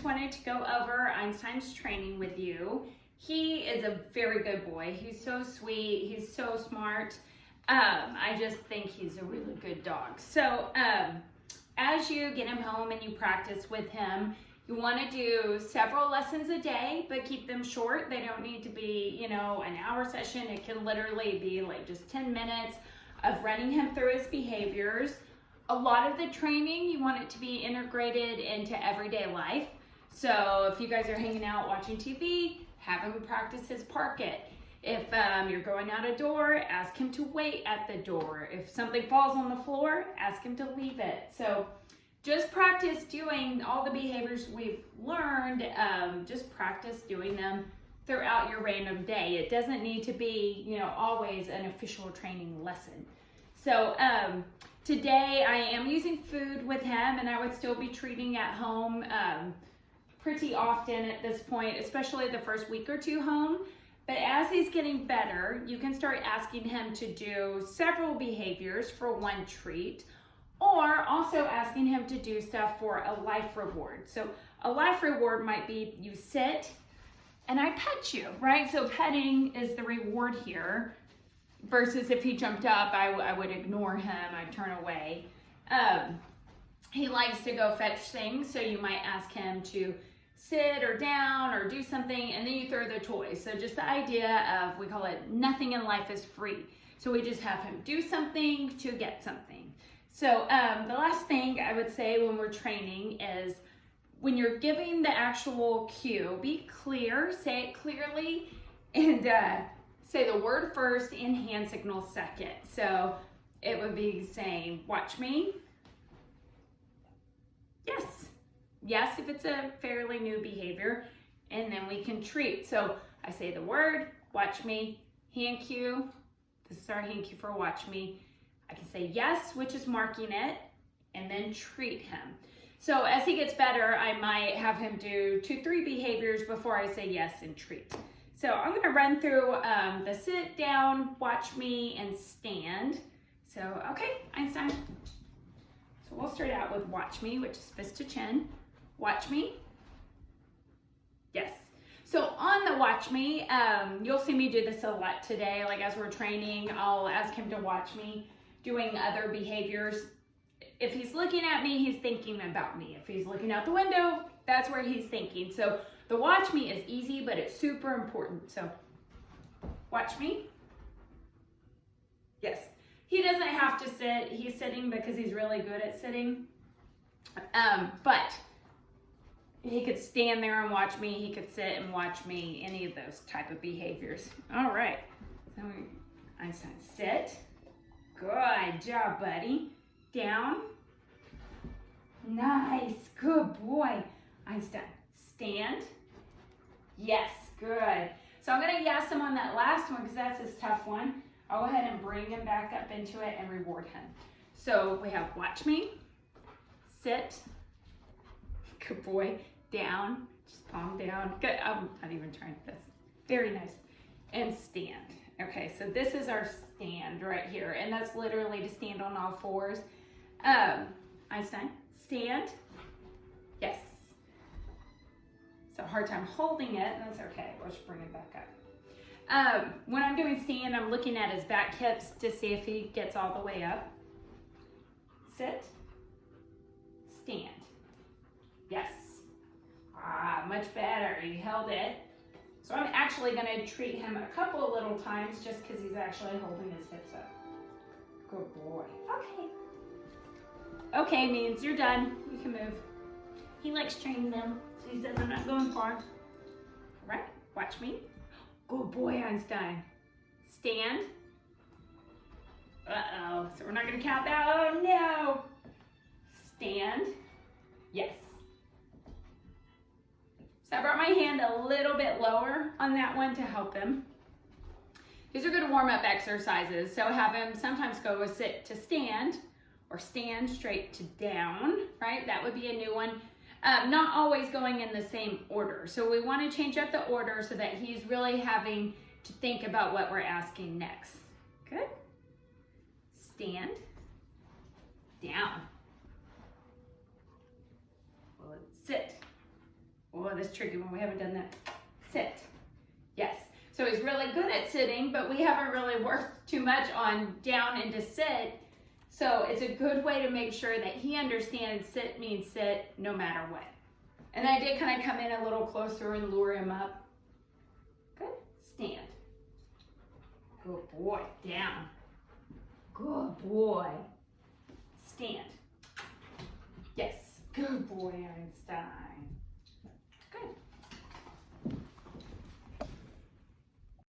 just wanted to go over Einstein's training with you. He is a very good boy. He's so sweet. He's so smart. I just think he's a really good dog. So as you get him home and you practice with him, you want to do several lessons a day, but keep them short. They don't need to be, you know, an hour session. It can literally be like just 10 minutes of running him through his behaviors. A lot of the training, you want it to be integrated into everyday life. So if you guys are hanging out watching TV, have him practice his park it. If you're going out a door, ask him to wait at the door. If something falls on the floor, ask him to leave it. So just practice doing all the behaviors we've learned. Just practice doing them throughout your random day. It doesn't need to be, you know, always an official training lesson. So today I am using food with him, and I would still be treating at home pretty often at this point, especially the first week or two home. But as he's getting better, you can start asking him to do several behaviors for one treat, or also asking him to do stuff for a life reward. So a life reward might be you sit and I pet you, right? So petting is the reward here, versus if he jumped up, I would ignore him, I'd turn away. He likes to go fetch things, so you might ask him to sit or down or do something, and then you throw the toys. So just the idea of, we call it nothing in life is free. So we just have him do something to get something. So the last thing I would say when we're training is, when you're giving the actual cue, be clear, say it clearly, and say the word first and hand signal second. So it would be saying, watch me. Yes. Yes, if it's a fairly new behavior, and then we can treat. So I say the word, watch me, hand cue. This is our hand cue for watch me. I can say yes, which is marking it, and then treat him. So as he gets better, I might have him do 2-3 behaviors before I say yes and treat. So I'm gonna run through the sit down, watch me, and stand. So, okay, Einstein. So we'll start out with watch me, which is fist to chin. Watch me. Yes. So on the watch me, you'll see me do this a lot today. Like as we're training, I'll ask him to watch me doing other behaviors. If he's looking at me, he's thinking about me. If he's looking out the window, that's where he's thinking. So the watch me is easy, but it's super important. So watch me. Yes. He doesn't have to sit. He's sitting because he's really good at sitting. But he could stand there and watch me. He could sit and watch me. Any of those type of behaviors. All right. So Einstein, sit. Good job, buddy. Down. Nice. Good boy. Einstein, stand. Yes. Good. So I'm going to yes him on that last one because that's his tough one. I'll go ahead and bring him back up into it and reward him. So we have watch me. Sit. Good boy. Down. Just palm down. Good. I'm not even trying this. Very nice. And stand. Okay, so this is our stand right here. And that's literally to stand on all fours. Einstein, stand. Yes. So hard time holding it. That's okay. We'll just bring it back up. When I'm doing stand, I'm looking at his back hips to see if he gets all the way up. Sit. Stand. Yes. Ah, much better. You held it. So I'm actually going to treat him a couple of little times just because he's actually holding his hips up. Good boy. Okay. Okay means you're done. You can move. He likes training them, so he says I'm not going far. All right, watch me. Good boy, Einstein. Stand. Uh-oh, so we're not going to count that. Oh, no. Stand. Yes. So I brought my hand a little bit lower on that one to help him. These are good warm-up exercises. So have him sometimes go sit to stand or stand straight to down, right? That would be a new one. Not always going in the same order. So we want to change up the order so that he's really having to think about what we're asking next. Good. Stand. Down. Well, sit. of this tricky one. We haven't done that. Sit. Yes. So he's really good at sitting, but we haven't really worked too much on down and to sit. So it's a good way to make sure that he understands sit means sit no matter what. And I did kind of come in a little closer and lure him up. Good. Stand. Good boy. Down. Good boy. Stand. Yes. Good boy, Einstein.